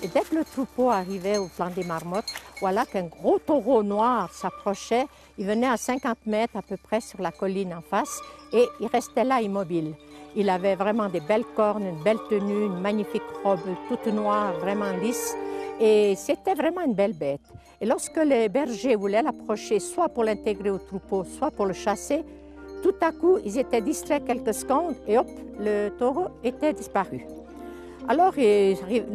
Et dès que le troupeau arrivait au plan des marmottes, voilà qu'un gros taureau noir s'approchait. Il venait à 50 mètres à peu près sur la colline en face et il restait là immobile. Il avait vraiment des belles cornes, une belle tenue, une magnifique robe toute noire, vraiment lisse. Et c'était vraiment une belle bête. Et lorsque les bergers voulaient l'approcher, soit pour l'intégrer au troupeau, soit pour le chasser, tout à coup, ils étaient distraits quelques secondes et hop, le taureau était disparu. Alors,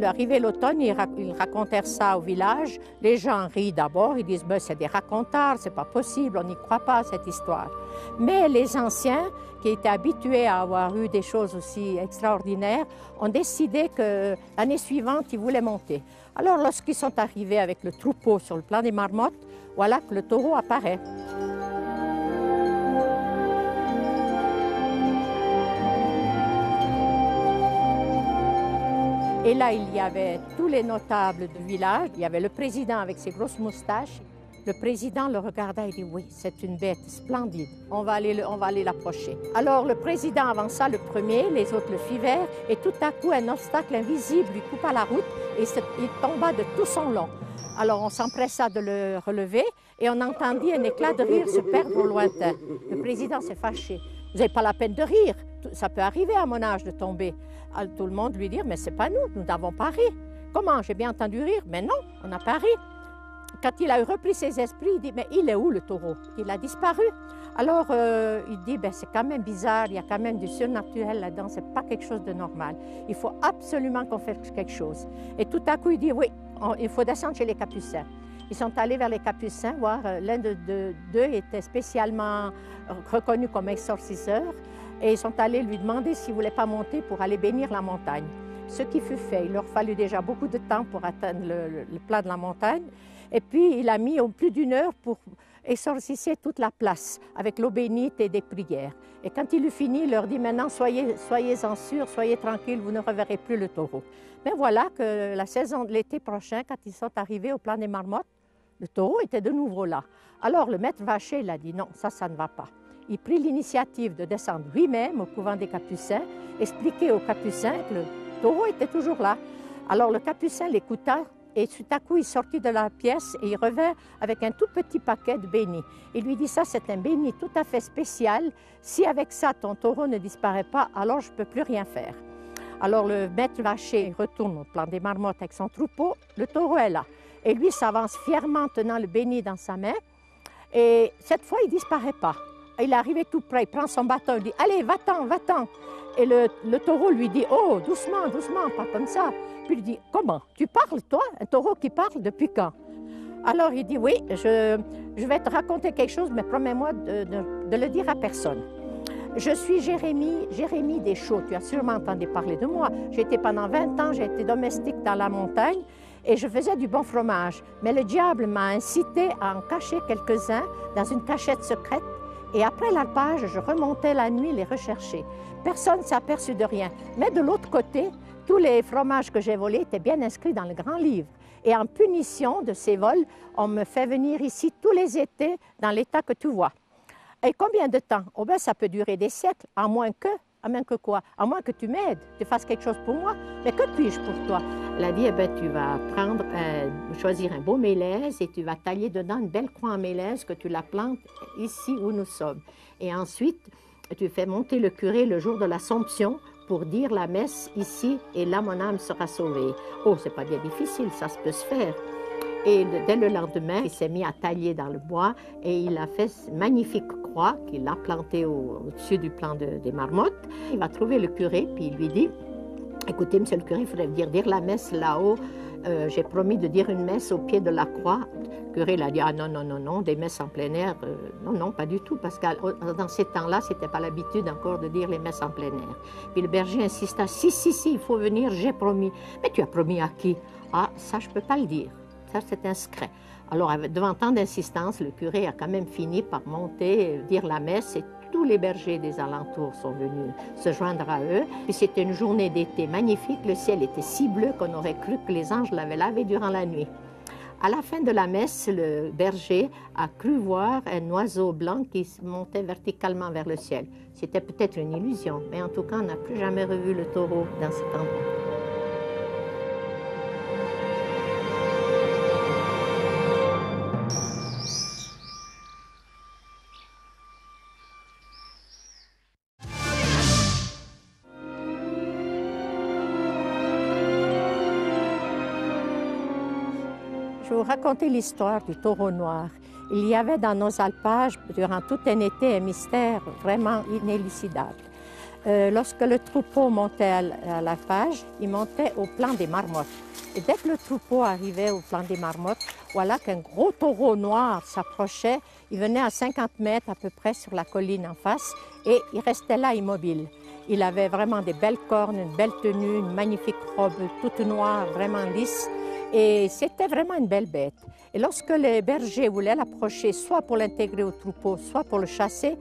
arrivé l'automne, ils racontèrent ça au village. Les gens rient d'abord, ils disent « c'est des racontards, c'est pas possible, on n'y croit pas à cette histoire ». Mais les anciens, qui étaient habitués à avoir eu des choses aussi extraordinaires, ont décidé que l'année suivante, ils voulaient monter. Alors, lorsqu'ils sont arrivés avec le troupeau sur le plan des marmottes, voilà que le taureau apparaît. Et là, il y avait tous les notables du village. Il y avait le président avec ses grosses moustaches. Le président le regarda et dit « Oui, c'est une bête splendide, on va aller l'approcher ». Alors le président avança le premier, les autres le suivirent, et tout à coup, un obstacle invisible lui coupa la route et il tomba de tout son long. Alors on s'empressa de le relever et on entendit un éclat de rire se perdre au lointain. Le président s'est fâché. « Vous n'avez pas la peine de rire, ça peut arriver à mon âge de tomber ». Alors, tout le monde lui dit « Mais ce n'est pas nous n'avons pas ri ». « Comment? J'ai bien entendu rire, mais non, on n'a pas ri ». Quand il a repris ses esprits, il dit « Mais il est où le taureau? Il a disparu ». Alors il dit « C'est quand même bizarre, il y a quand même du surnaturel là-dedans, ce n'est pas quelque chose de normal. Il faut absolument qu'on fasse quelque chose ». Et tout à coup, il dit « Oui, il faut descendre chez les Capucins ». Ils sont allés vers les Capucins, voir l'un d'eux était spécialement reconnu comme exorciseur. Et ils sont allés lui demander s'il ne voulait pas monter pour aller bénir la montagne. ce qui fut fait. Il leur fallut déjà beaucoup de temps pour atteindre le plat de la montagne. Et puis, il a mis plus d'1 heure pour exorciser toute la place avec l'eau bénite et des prières. Et quand il eut fini, il leur dit, maintenant, soyez-en sûrs, soyez tranquilles, vous ne reverrez plus le taureau. Mais voilà que la saison de l'été prochain, quand ils sont arrivés au plan des Marmottes, le taureau était de nouveau là. Alors, le maître vacher, il a dit, non, ça ne va pas. Il prit l'initiative de descendre lui-même au couvent des Capucins, expliquer aux Capucins que le taureau était toujours là. Alors, le Capucin l'écouta. Et tout à coup, il sortit de la pièce et il revint avec un tout petit paquet de bénis. Il lui dit, ça c'est un béni tout à fait spécial. Si avec ça, ton taureau ne disparaît pas, alors je ne peux plus rien faire. Alors le maître vacher retourne au plan des Marmottes avec son troupeau. Le taureau est là. Et lui s'avance fièrement tenant le béni dans sa main. Et cette fois, il ne disparaît pas. Il est arrivé tout près, il prend son bâton, il dit, allez, va-t'en, va-t'en. Et le taureau lui dit, oh, doucement, doucement, pas comme ça. Puis il dit, comment? Tu parles, toi? Un taureau qui parle, depuis quand? Alors il dit, oui, je vais te raconter quelque chose, mais promets-moi de le dire à personne. Je suis Jérémie Deschaux, tu as sûrement entendu parler de moi. J'ai été pendant 20 ans, j'ai été domestique dans la montagne et je faisais du bon fromage. Mais le diable m'a incité à en cacher quelques-uns dans une cachette secrète. Et après l'alpage, je remontais la nuit les rechercher. Personne ne s'est aperçu de rien. Mais de l'autre côté, tous les fromages que j'ai volés étaient bien inscrits dans le grand livre. Et en punition de ces vols, on me fait venir ici tous les étés dans l'état que tu vois. Et combien de temps? Oh ben, ça peut durer des siècles, à moins que quoi? À moins que tu m'aides, tu fasses quelque chose pour moi. Mais que puis-je pour toi? Elle a dit, eh ben, tu vas choisir un beau mélèze et tu vas tailler dedans une belle croix en mélèze que tu la plantes ici où nous sommes. Et ensuite, tu fais monter le curé le jour de l'Assomption pour dire la messe ici et là, mon âme sera sauvée. Oh, c'est pas bien difficile, ça peut se faire. Et dès le lendemain, il s'est mis à tailler dans le bois et il a fait une magnifique croix qu'il a plantée au-dessus du plan des Marmottes. Il va trouver le curé, puis il lui dit, écoutez, monsieur le curé, il faudrait dire la messe là-haut. J'ai promis de dire une messe au pied de la croix. Le curé l'a dit, ah non, non, non, non, des messes en plein air, non, non, pas du tout, parce que dans ces temps-là, ce n'était pas l'habitude encore de dire les messes en plein air. Puis le berger insista, si, il faut venir, j'ai promis. Mais tu as promis à qui? Ah, ça, je ne peux pas le dire. Ça, c'est un secret. Alors, devant tant d'insistance, le curé a quand même fini par monter, dire la messe, et tous les bergers des alentours sont venus se joindre à eux. Puis c'était une journée d'été magnifique, le ciel était si bleu qu'on aurait cru que les anges l'avaient lavé durant la nuit. À la fin de la messe, le berger a cru voir un oiseau blanc qui montait verticalement vers le ciel. C'était peut-être une illusion, mais en tout cas, on n'a plus jamais revu le taureau dans cet endroit. Je vais vous raconter l'histoire du taureau noir. Il y avait dans nos alpages, durant tout un été, un mystère vraiment inélucidable. Lorsque le troupeau montait à l'alpage, il montait au plan des Marmottes. Et dès que le troupeau arrivait au plan des Marmottes, voilà qu'un gros taureau noir s'approchait. Il venait à 50 mètres à peu près sur la colline en face et il restait là immobile. Il avait vraiment des belles cornes, une belle tenue, une magnifique robe toute noire, vraiment lisse. Et c'était vraiment une belle bête. Et lorsque les bergers voulaient l'approcher, soit pour l'intégrer au troupeau, soit pour le chasser,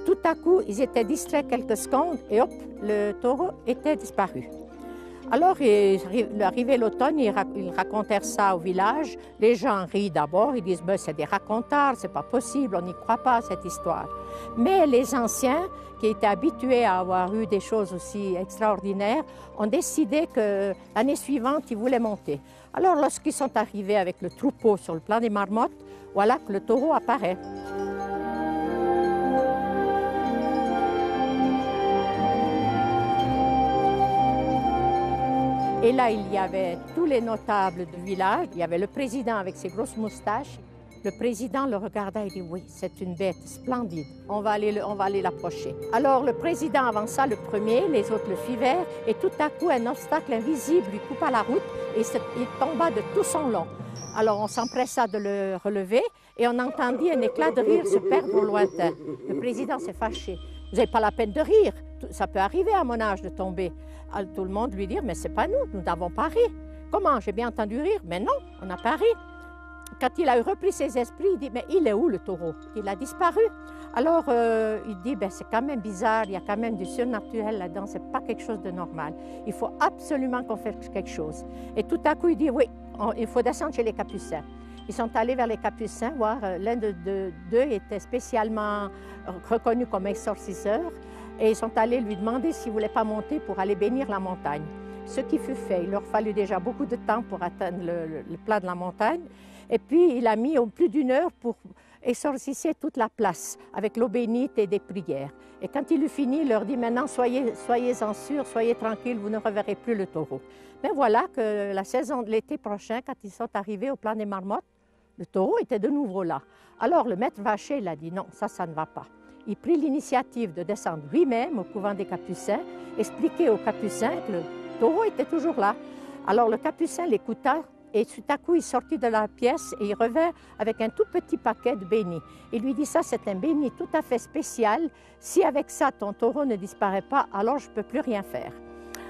tout à coup, ils étaient distraits quelques secondes et hop, le taureau était disparu. Alors, arrivé l'automne, ils racontèrent ça au village. Les gens rient d'abord, ils disent ben, « c'est des racontards, c'est pas possible, on n'y croit pas à cette histoire ». Mais les anciens, qui étaient habitués à avoir eu des choses aussi extraordinaires, ont décidé que l'année suivante, ils voulaient monter. Alors, lorsqu'ils sont arrivés avec le troupeau sur le plan des Marmottes, voilà que le taureau apparaît. Et là, il y avait tous les notables du village. Il y avait le président avec ses grosses moustaches. Le président le regarda et dit « Oui, c'est une bête splendide, on va aller l'approcher ». Alors le président avança le premier, les autres le suivirent, et tout à coup, un obstacle invisible lui coupa la route et il tomba de tout son long. Alors on s'empressa de le relever et on entendit un éclat de rire se perdre au lointain. Le président s'est fâché. vous n'avez pas la peine de rire. Ça peut arriver à mon âge de tomber. Alors, tout le monde lui dit, mais c'est pas nous n'avons pas ri. Comment? J'ai bien entendu rire, mais non, on n'a pas ri. Quand il a repris ses esprits, il dit, mais il est où le taureau? Il a disparu. Alors, il dit, ben, c'est quand même bizarre, il y a quand même du surnaturel là-dedans, c'est pas quelque chose de normal. Il faut absolument qu'on fasse quelque chose. Et tout à coup, il dit, oui, il faut descendre chez les Capucins. Ils sont allés vers les Capucins voir, l'un d'eux était spécialement reconnu comme exorciseur, et ils sont allés lui demander s'il ne voulait pas monter pour aller bénir la montagne. Ce qui fut fait, il leur fallut déjà beaucoup de temps pour atteindre le plat de la montagne, et puis il a mis plus d'1 heure pour exorciser toute la place avec l'eau bénite et des prières. Et quand il eut fini, il leur dit, maintenant soyez-en sûrs, soyez tranquilles, vous ne reverrez plus le taureau. Mais voilà que la saison de l'été prochain, quand ils sont arrivés au plan des Marmottes, le taureau était de nouveau là. Alors le maître Vacher, il a dit, non, ça ne va pas. Il prit l'initiative de descendre lui-même au couvent des Capucins, expliquer aux Capucins que le taureau était toujours là. Alors le Capucin l'écouta, et tout à coup, il sortit de la pièce et il revint avec un tout petit paquet de bénis. Il lui dit, ça c'est un béni tout à fait spécial. Si avec ça, ton taureau ne disparaît pas, alors je ne peux plus rien faire.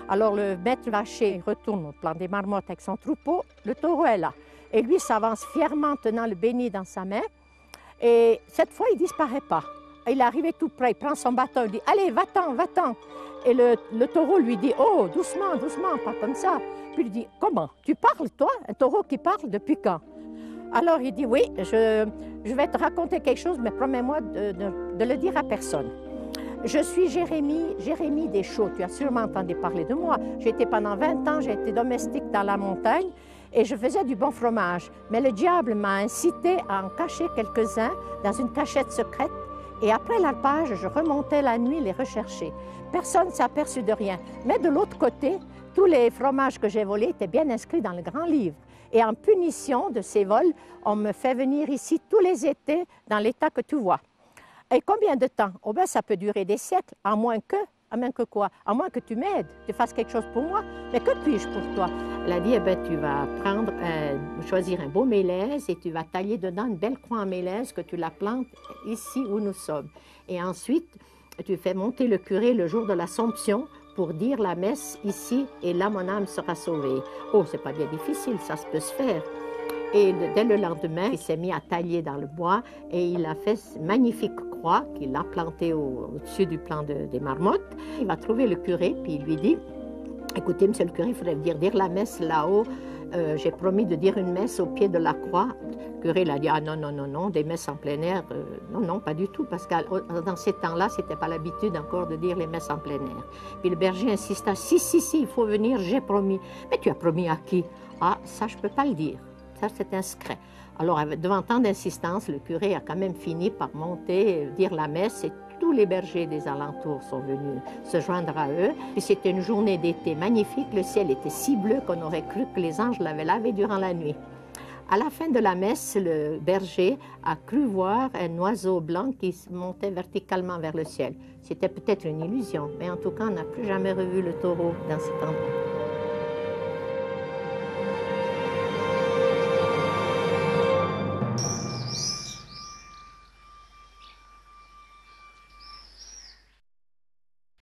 Alors le maître Vacher retourne au plan des Marmottes avec son troupeau. Le taureau est là. Et lui s'avance fièrement tenant le béni dans sa main. Et cette fois, il ne disparaît pas. Il est arrivé tout près, il prend son bâton, il dit, allez, va-t'en, va-t'en. Et le taureau lui dit, oh, doucement, doucement, pas comme ça. Puis il dit, comment? Tu parles, toi? Un taureau qui parle, depuis quand? Alors il dit, oui, je vais te raconter quelque chose, mais promets-moi de le dire à personne. Je suis Jérémie Deschaux, tu as sûrement entendu parler de moi. J'ai été pendant 20 ans, j'ai été domestique dans la montagne et je faisais du bon fromage. Mais le diable m'a incité à en cacher quelques-uns dans une cachette secrète. Et après l'alpage, je remontais la nuit les rechercher. Personne ne s'est aperçu de rien. Mais de l'autre côté, tous les fromages que j'ai volés étaient bien inscrits dans le grand livre. Et en punition de ces vols, on me fait venir ici tous les étés dans l'état que tu vois. Et combien de temps? Oh ben, ça peut durer des siècles, à moins que quoi? À moins que tu m'aides, tu fasses quelque chose pour moi. Mais que puis-je pour toi? Elle a dit, eh ben, tu vas choisir un beau mélèze et tu vas tailler dedans une belle croix en mélèze que tu la plantes ici où nous sommes. Et ensuite, tu fais monter le curé le jour de l'Assomption pour dire la messe ici et là, mon âme sera sauvée. Oh, c'est pas bien difficile, ça peut se faire. Et dès le lendemain, il s'est mis à tailler dans le bois et il a fait une magnifique croix qu'il a plantée au-dessus du plan des Marmottes. Il va trouver le curé, puis il lui dit, écoutez, monsieur le curé, il faudrait dire la messe là-haut. J'ai promis de dire une messe au pied de la croix. Le curé l'a dit, ah non, non, non, non, des messes en plein air, non, non, pas du tout, parce que dans ces temps-là, ce n'était pas l'habitude encore de dire les messes en plein air. Puis le berger insista, si, il faut venir, j'ai promis. Mais tu as promis à qui? Ah, ça, je ne peux pas le dire. Ça, c'est un secret. Alors, devant tant d'insistance, le curé a quand même fini par monter, dire la messe, et tous les bergers des alentours sont venus se joindre à eux. Puis c'était une journée d'été magnifique, le ciel était si bleu qu'on aurait cru que les anges l'avaient lavé durant la nuit. À la fin de la messe, le berger a cru voir un oiseau blanc qui montait verticalement vers le ciel. C'était peut-être une illusion, mais en tout cas, on n'a plus jamais revu le taureau dans cet endroit.